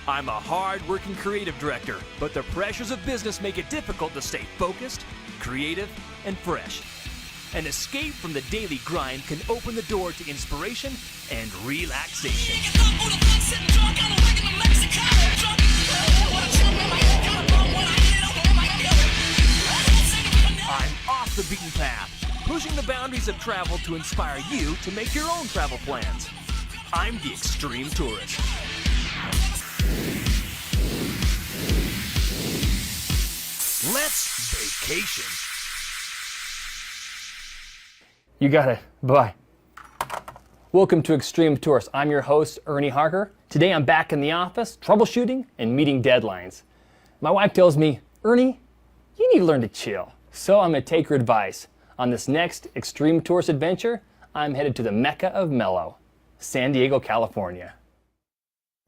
I'm a hard-working creative director, but the pressures of business make it difficult to stay focused, creative, and fresh. An escape from the daily grind can open the door to inspiration and relaxation. I'm off the beaten path, pushing the boundaries of travel to inspire you to make your own travel plans. I'm the Extreme Tourist. Let's vacation. You got it. Bye. Welcome to Extreme Tourist. I'm your host, Ernie Harker. Today I'm back in the office, troubleshooting and meeting deadlines. My wife tells me, Ernie, you need to learn to chill. So I'm going to take her advice. On this next Extreme Tourist adventure, I'm headed to the Mecca of Mellow, San Diego, California.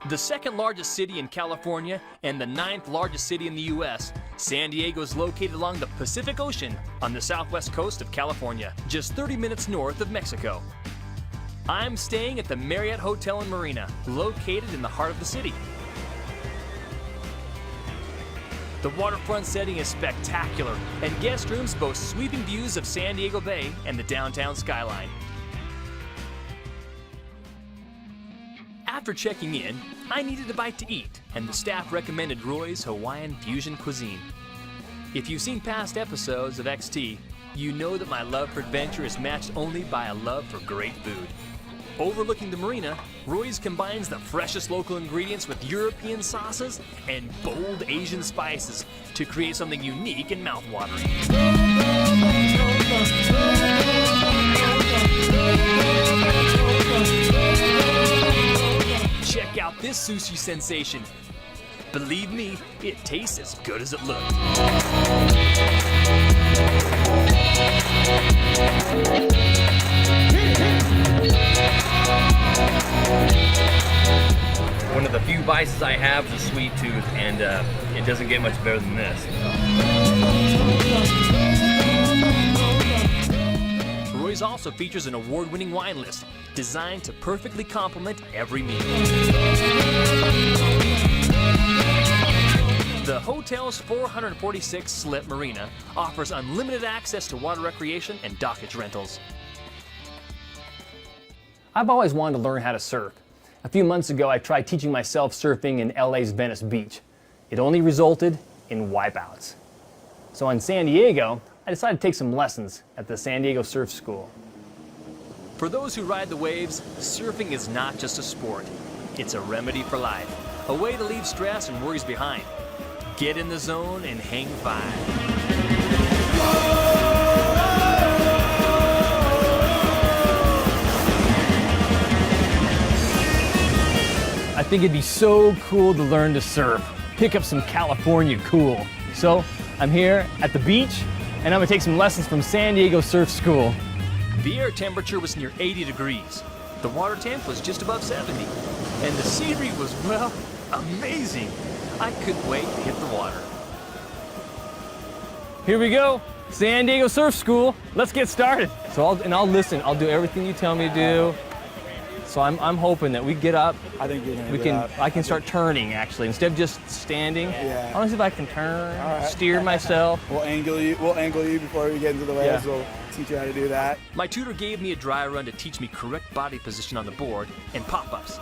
The second largest city in California and the 9th largest city in the U.S., San Diego is located along the Pacific Ocean on the southwest coast of California, just 30 minutes north of Mexico. I'm staying at the Marriott Hotel and Marina, located in the heart of the city. The waterfront setting is spectacular, and guest rooms boast sweeping views of San Diego Bay and the downtown skyline. After checking in, I needed a bite to eat, and the staff recommended Roy's Hawaiian Fusion Cuisine. If you've seen past episodes of XT, you know that my love for adventure is matched only by a love for great food. Overlooking the marina, Roy's combines the freshest local ingredients with European sauces and bold Asian spices to create something unique and mouthwatering. Check out this sushi sensation. Believe me, it tastes as good as it looks. One of the few vices I have is a sweet tooth, and it doesn't get much better than this. Roy's also features an award-winning wine list designed to perfectly complement every meal. The hotel's 446-slip marina offers unlimited access to water recreation and dockage rentals. I've always wanted to learn how to surf. A few months ago, I tried teaching myself surfing in LA's Venice Beach. It only resulted in wipeouts. So in San Diego, I decided to take some lessons at the San Diego Surf School. For those who ride the waves, surfing is not just a sport. It's a remedy for life, a way to leave stress and worries behind. Get in the zone and hang five. I think it'd be so cool to learn to surf, pick up some California cool. So I'm here at the beach, and I'm gonna take some lessons from San Diego Surf School. The air temperature was near 80 degrees. The water temp was just above 70. And the scenery was, well, amazing. I couldn't wait to hit the water. Here we go, San Diego Surf School. Let's get started. So I'll listen. I'll do everything you tell me to do. So I'm hoping that we get up. I think you're gonna get up. I can start turning actually instead of just standing. Yeah. I want to see if I can turn, All right. steer myself. We'll angle you before we get into the waves. Yeah. We'll teach you how to do that. My tutor gave me a dry run to teach me correct body position on the board and pop-ups.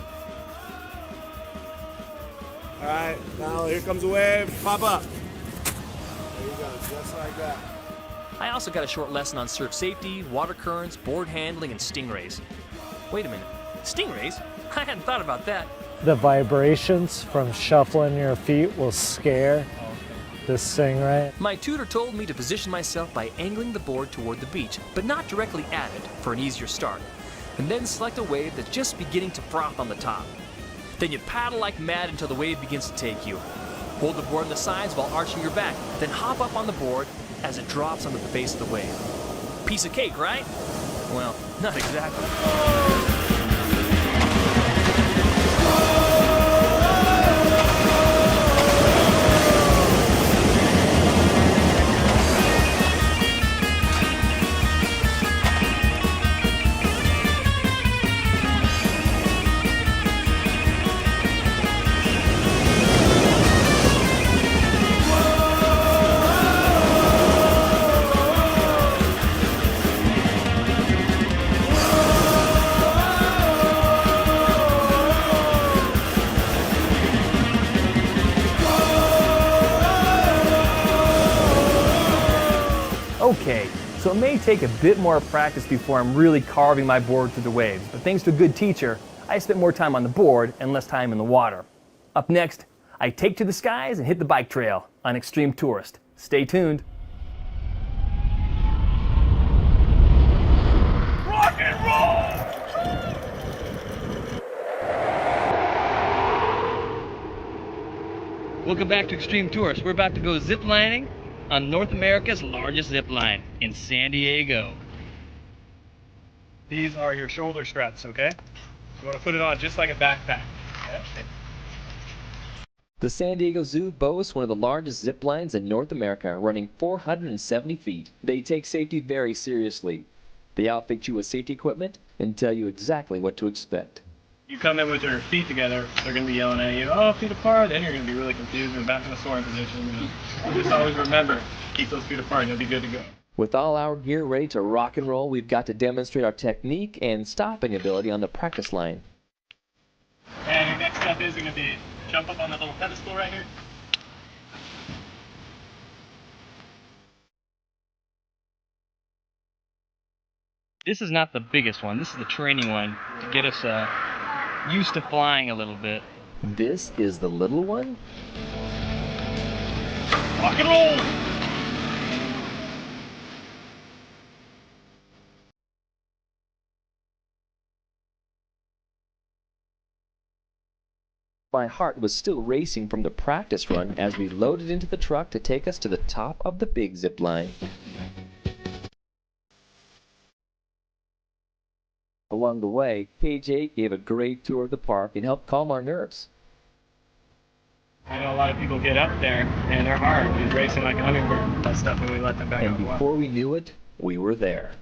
All right, now here comes a wave. Pop up. There you go, just like that. I also got a short lesson on surf safety, water currents, board handling, and stingrays. Wait a minute, stingrays? I hadn't thought about that. The vibrations from shuffling your feet will scare the stingray. My tutor told me to position myself by angling the board toward the beach, but not directly at it for an easier start, and then select a wave that's just beginning to froth on the top. Then you paddle like mad until the wave begins to take you. Hold the board on the sides while arching your back, then hop up on the board as it drops onto the face of the wave. Piece of cake, right? Well, not exactly. okay, so it may take a bit more practice before I'm really carving my board through the waves, but thanks to a good teacher, I spent more time on the board and less time in the water. Up next, I take to the skies and hit the bike trail on Extreme Tourist. Stay tuned. Rock and roll! Welcome back to Extreme Tourist. We're about to go zip lining on North America's largest zip line in San Diego. These are your shoulder straps, okay? You want to put it on just like a backpack. Okay? The San Diego Zoo boasts one of the largest zip lines in North America, running 470 feet. They take safety very seriously. They outfit you with safety equipment and tell you exactly what to expect. You come in with your feet together, they're going to be yelling at you, oh, feet apart, then you're going to be really confused and back in the soaring position. Just always remember, keep those feet apart and you'll be good to go. With all our gear ready to rock and roll, we've got to demonstrate our technique and stopping ability on the practice line. And your next step is going to be jump up on that little pedestal right here. This is not the biggest one. This is the training one to get us used to flying a little bit. This is the little one? Rock and roll! My heart was still racing from the practice run as we loaded into the truck to take us to the top of the big zip line. Along the way, KJ gave a great tour of the park and helped calm our nerves. I know a lot of people get up there and their heart is racing like a hummingbird. That stuff when we let them back And out. before we knew it, we were there.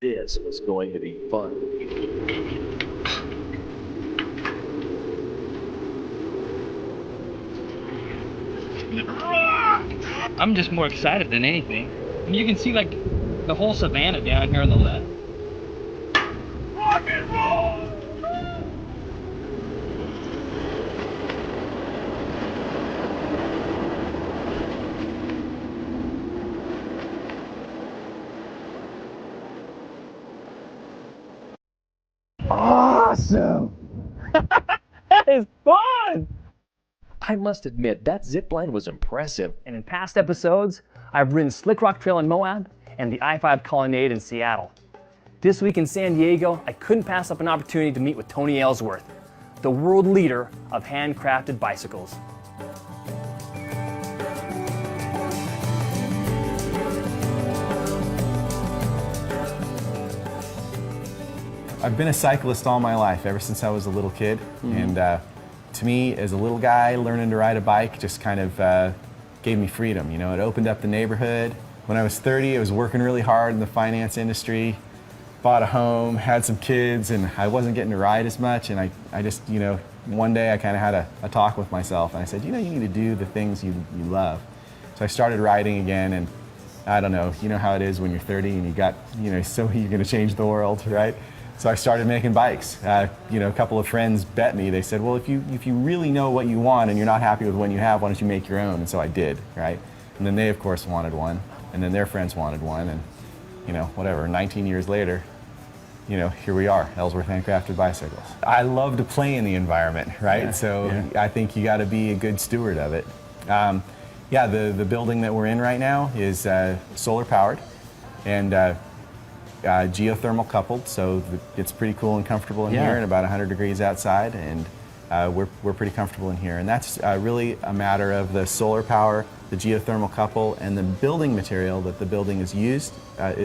This was going to be fun. I'm just more excited than anything. And you can see like the whole savannah down here on the left. Rock and roll! Awesome! That is fun! I must admit, that zip line was impressive. And in past episodes, I've ridden Slick Rock Trail in Moab and the I-5 Colonnade in Seattle. This week in San Diego, I couldn't pass up an opportunity to meet with Tony Ellsworth, the world leader of handcrafted bicycles. I've been a cyclist all my life, ever since I was a little kid. And to me, as a little guy, learning to ride a bike just kind of gave me freedom. You know, it opened up the neighborhood. When I was 30, I was working really hard in the finance industry, bought a home, had some kids, and I wasn't getting to ride as much. And I just, you know, one day I kind of had a talk with myself, and I said, you know, you need to do the things you love. So I started riding again, and I don't know, you know how it is when you're 30 and you got, you know, so you're going to change the world, right? So I started making bikes. You know, a couple of friends bet me. They said, well, if you really know what you want and you're not happy with one you have, why don't you make your own? And so I did, right? And then they, of course, wanted one. And then their friends wanted one. And, you know, whatever, 19 years later, you know, here we are, Ellsworth Handcrafted Bicycles. I love to play in the environment, right? Yeah, So yeah. I think you got to be a good steward of it. Yeah, the building that we're in right now is solar powered and geothermal coupled, so it's pretty cool and comfortable in Yeah. here, and about 100 degrees outside, and we're pretty comfortable in here. And that's really a matter of the solar power, the geothermal couple, and the building material that the building is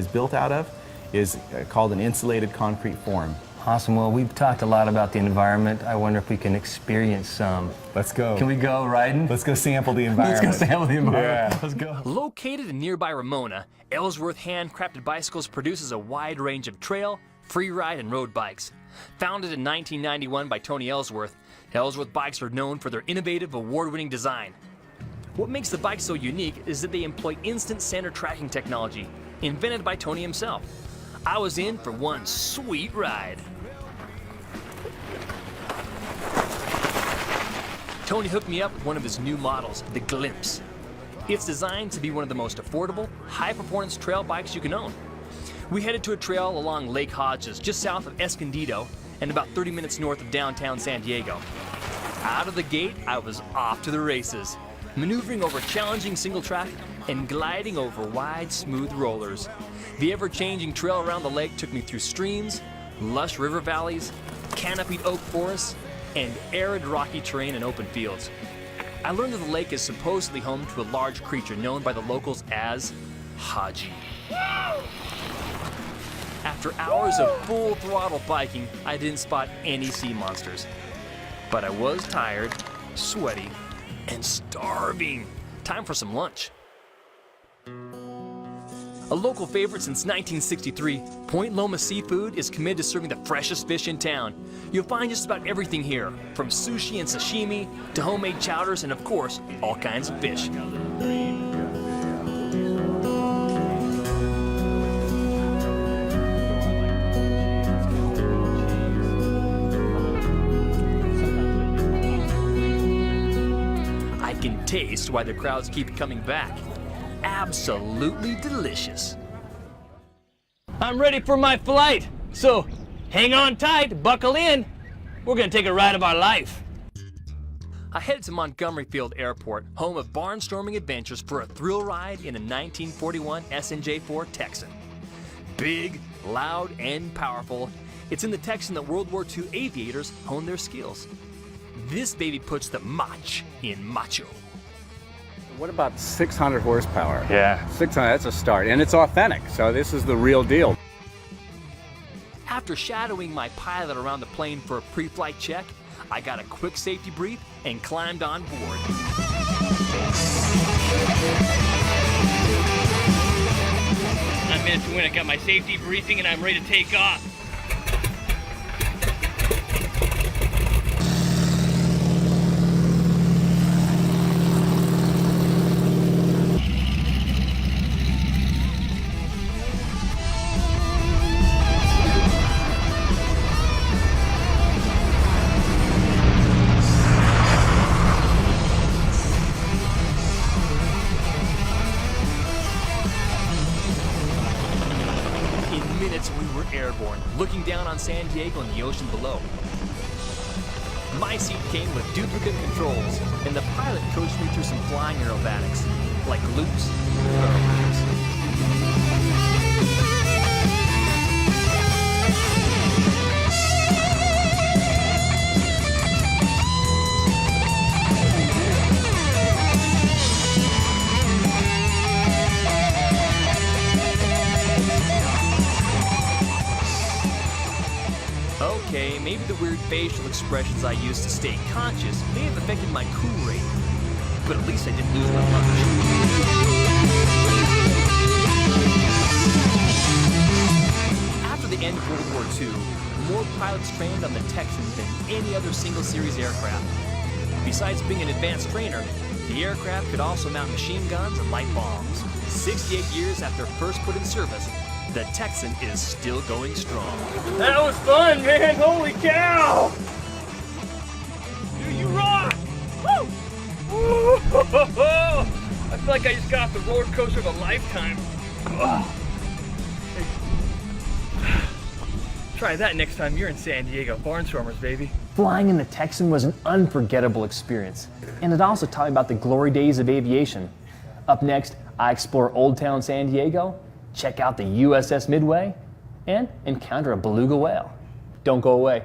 built out of is called an insulated concrete form. Awesome. Well, we've talked a lot about the environment. I wonder if we can experience some. Let's go. Can we go riding? Let's go sample the environment. Let's go sample the environment. Yeah. Let's go. Located in nearby Ramona, Ellsworth Handcrafted Bicycles produces a wide range of trail, free ride, and road bikes. Founded in 1991 by Tony Ellsworth, Ellsworth bikes are known for their innovative, award-winning design. What makes the bikes so unique is that they employ instant center tracking technology, invented by Tony himself. I was in for one sweet ride. Tony hooked me up with one of his new models, the Glimpse. It's designed to be one of the most affordable, high-performance trail bikes you can own. We headed to a trail along Lake Hodges, just south of Escondido, and about 30 minutes north of downtown San Diego. Out of the gate, I was off to the races, maneuvering over challenging single track and gliding over wide, smooth rollers. The ever-changing trail around the lake took me through streams, lush river valleys, canopied oak forests, and arid rocky terrain and open fields. I learned that the lake is supposedly home to a large creature known by the locals as Haji. After hours of full throttle biking, I didn't spot any sea monsters. But I was tired, sweaty, and starving. Time for some lunch. A local favorite since 1963, Point Loma Seafood is committed to serving the freshest fish in town. You'll find just about everything here, from sushi and sashimi to homemade chowders and, of course, all kinds of fish. I can taste why the crowds keep coming back. Absolutely delicious. I'm ready for my flight, so hang on tight, buckle in. We're gonna take a ride of our life. I headed to Montgomery Field Airport, home of barnstorming adventures, for a thrill ride in a 1941 SNJ-4 Texan. Big, loud, and powerful, it's in the Texan that World War II aviators honed their skills. This baby puts the mach in macho. What about 600 horsepower? Yeah. 600, that's a start. And it's authentic, so this is the real deal. After shadowing my pilot around the plane for a pre-flight check, I got a quick safety brief and climbed on board. I'm in to win. I got my safety briefing and I'm ready to take off. Airborne, looking down on San Diego and the ocean below. My seat came with duplicate controls, and the pilot coached me through some flying aerobatics, like loops and curls. Okay, maybe the weird facial expressions I used to stay conscious may have affected my cool rate, but at least I didn't lose my lunch. After the end of World War II, more pilots trained on the Texan than any other single-series aircraft. Besides being an advanced trainer, the aircraft could also mount machine guns and light bombs. 68 years after first put in service, the Texan is still going strong. That was fun, man. Holy cow! Dude, you rock! Woo! I feel like I just got off the roller coaster of a lifetime. Try that next time you're in San Diego. Barnstormers, baby. Flying in the Texan was an unforgettable experience, and it also taught me about the glory days of aviation. Up next, I explore Old Town San Diego, check out the USS Midway, and encounter a beluga whale. Don't go away.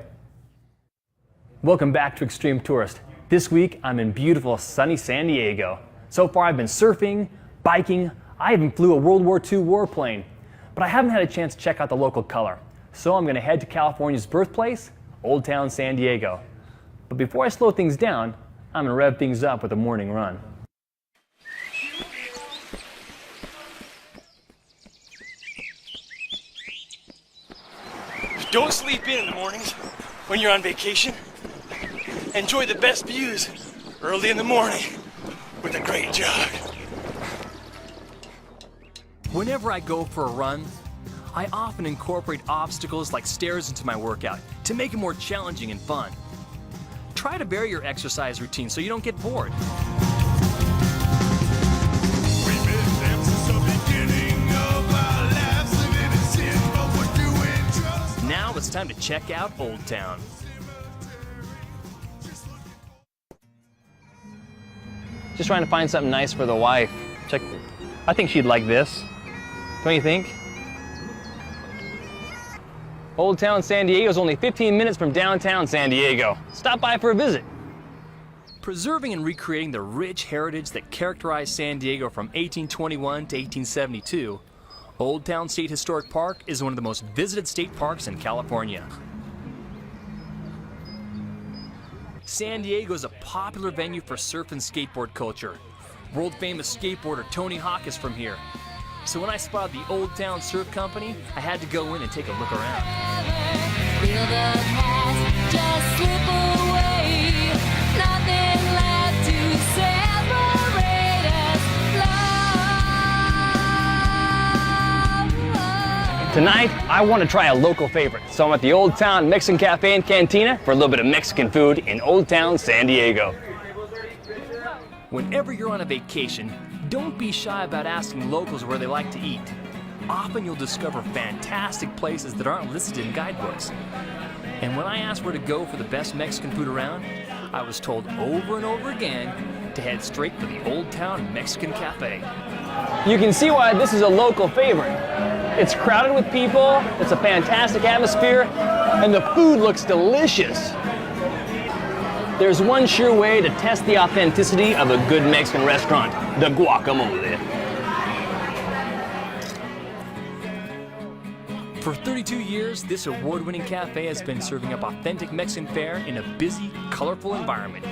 Welcome back to Extreme Tourist. This week, I'm in beautiful sunny San Diego. So far, I've been surfing, biking, I even flew a World War II warplane, but I haven't had a chance to check out the local color. So I'm gonna head to California's birthplace, Old Town San Diego. But before I slow things down, I'm gonna rev things up with a morning run. Don't sleep in the mornings when you're on vacation. Enjoy the best views early in the morning with a great jog. Whenever I go for a run, I often incorporate obstacles like stairs into my workout to make it more challenging and fun. try to vary your exercise routine so you don't get bored. Now it's time to check out Old Town. Just trying to find something nice for the wife. I think she'd like this. Don't you think? Old Town San Diego is only 15 minutes from downtown San Diego. Stop by for a visit. Preserving and recreating the rich heritage that characterized San Diego from 1821 to 1872, Old Town State Historic Park is one of the most visited state parks in California. San Diego is a popular venue for surf and skateboard culture. World-famous skateboarder Tony Hawk is from here. So when I spotted the Old Town Surf Company, I had to go in and take a look around. Feel the past just slip away. Nothing left to separate us. Love. Tonight, I want to try a local favorite. So I'm at the Old Town Mexican Cafe and Cantina for a little bit of Mexican food in Old Town San Diego. Whenever you're on a vacation, don't be shy about asking locals where they like to eat. Often you'll discover fantastic places that aren't listed in guidebooks. And when I asked where to go for the best Mexican food around, I was told over and over again to head straight for the Old Town Mexican Cafe. You can see why this is a local favorite. It's crowded with people, it's a fantastic atmosphere, and the food looks delicious. There's one sure way to test the authenticity of a good Mexican restaurant, the guacamole. For 32 years, this award-winning cafe has been serving up authentic Mexican fare in a busy, colorful environment,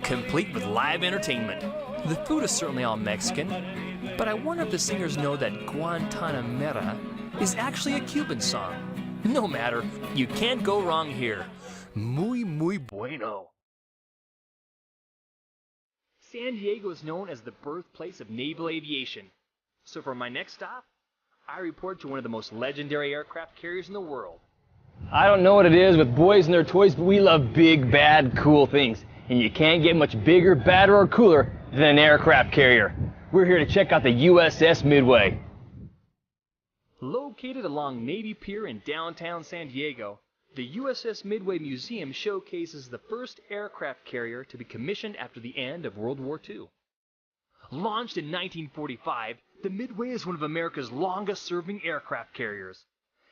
complete with live entertainment. The food is certainly all Mexican, but I wonder if the singers know that Guantanamera is actually a Cuban song. No matter, you can't go wrong here. Muy, muy bueno. San Diego is known as the birthplace of naval aviation. So for my next stop, I report to one of the most legendary aircraft carriers in the world. I don't know what it is with boys and their toys, but we love big, bad, cool things. And you can't get much bigger, badder, or cooler than an aircraft carrier. We're here to check out the USS Midway. Located along Navy Pier in downtown San Diego, the USS Midway Museum showcases the first aircraft carrier to be commissioned after the end of World War II. Launched in 1945, the Midway is one of America's longest-serving aircraft carriers.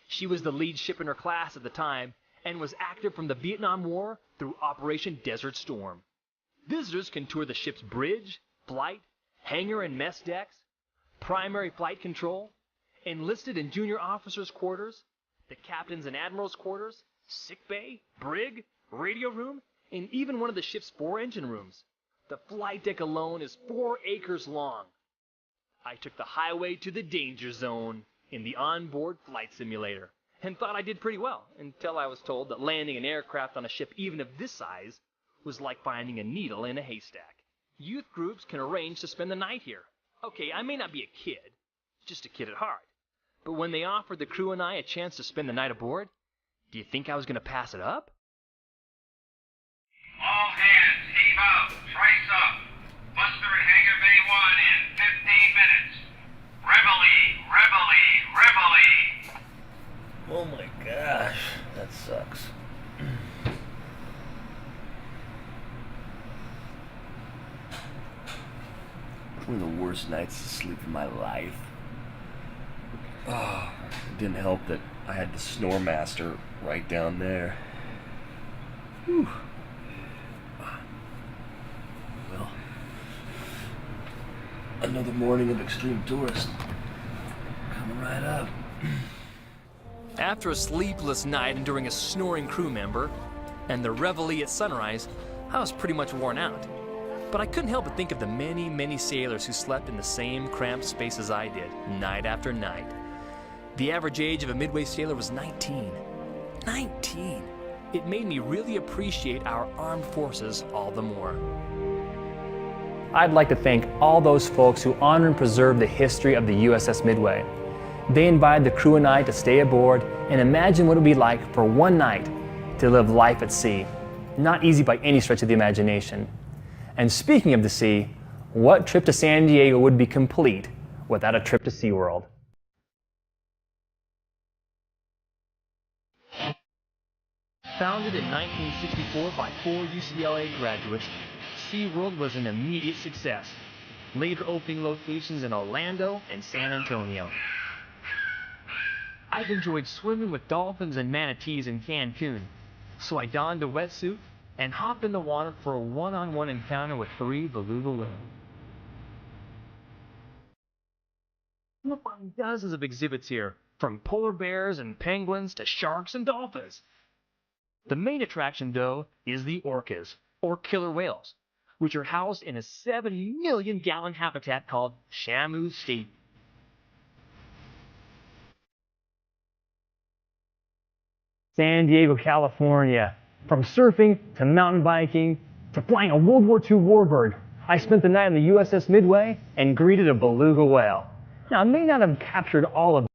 She was the lead ship in her class at the time and was active from the Vietnam War through Operation Desert Storm. Visitors can tour the ship's bridge, flight, hangar and mess decks, primary flight control, enlisted and junior officers' quarters, the captain's and admiral's quarters, sick bay, brig, radio room, and even one of the ship's 4 engine rooms. The flight deck alone is 4 acres long. I took the highway to the danger zone in the onboard flight simulator and thought I did pretty well until I was told that landing an aircraft on a ship even of this size was like finding a needle in a haystack. Youth groups can arrange to spend the night here. Okay, I may not be a kid, just a kid at heart. But when they offered the crew and I a chance to spend the night aboard, do you think I was going to pass it up? All hands, heave out, trace up. Buster at Hangar Bay 1 in 15 minutes. Reveille, reveille, reveille. Oh my gosh, that sucks. One of the worst nights of sleep of my life. Oh, it didn't help that I had the snore master right down there. Whew. Well, another morning of extreme tourist coming right up. After a sleepless night enduring a snoring crew member and the reveille at sunrise, I was pretty much worn out. But I couldn't help but think of the many, many sailors who slept in the same cramped space as I did, night after night. The average age of a Midway sailor was 19. 19! It made me really appreciate our armed forces all the more. I'd like to thank all those folks who honor and preserve the history of the USS Midway. They invited the crew and I to stay aboard and imagine what it would be like for one night to live life at sea. not easy by any stretch of the imagination. And speaking of the sea, what trip to San Diego would be complete without a trip to SeaWorld? Founded in 1964 by 4 UCLA graduates, SeaWorld was an immediate success, later opening locations in Orlando and San Antonio. I've enjoyed swimming with dolphins and manatees in Cancun, so I donned a wetsuit and hopped in the water for a one-on-one encounter with 3 beluga whales. You'll find dozens of exhibits here, from polar bears and penguins to sharks and dolphins. The main attraction, though, is the orcas, or killer whales, which are housed in a 7 million gallon habitat called Shamu State. San Diego, California. From surfing to mountain biking to flying a World War II warbird, I spent the night on the USS Midway and greeted a beluga whale. Now, I may not have captured all of